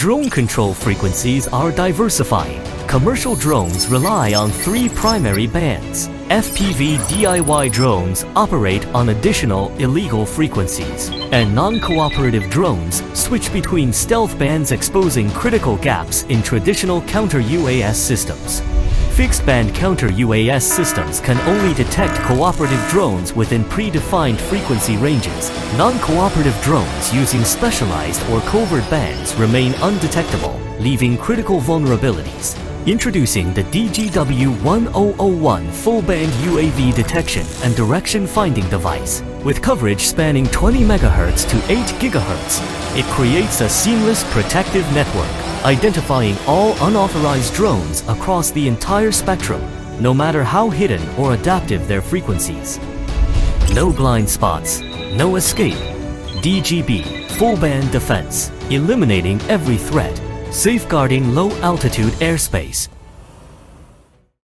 Drone control frequencies are diversifying. Commercial drones rely on 3 primary bands. FPV DIY drones operate on additional illegal frequencies, and non-cooperative drones switch between stealth bands, exposing critical gaps in traditional counter-UAS systems. Fixed-band counter-UAS systems can only detect cooperative drones within predefined frequency ranges. Non-cooperative drones using specialized or covert bands remain undetectable, leaving critical vulnerabilities. Introducing the DGW1001 full-band UAV detection and direction finding device. With coverage spanning 20 MHz to 8 GHz, it creates a seamless protective network, identifying all unauthorized drones across the entire spectrum, no matter how hidden or adaptive their frequencies. No blind spots, no escape. DGB, full-band defense, eliminating every threat, safeguarding low-altitude airspace.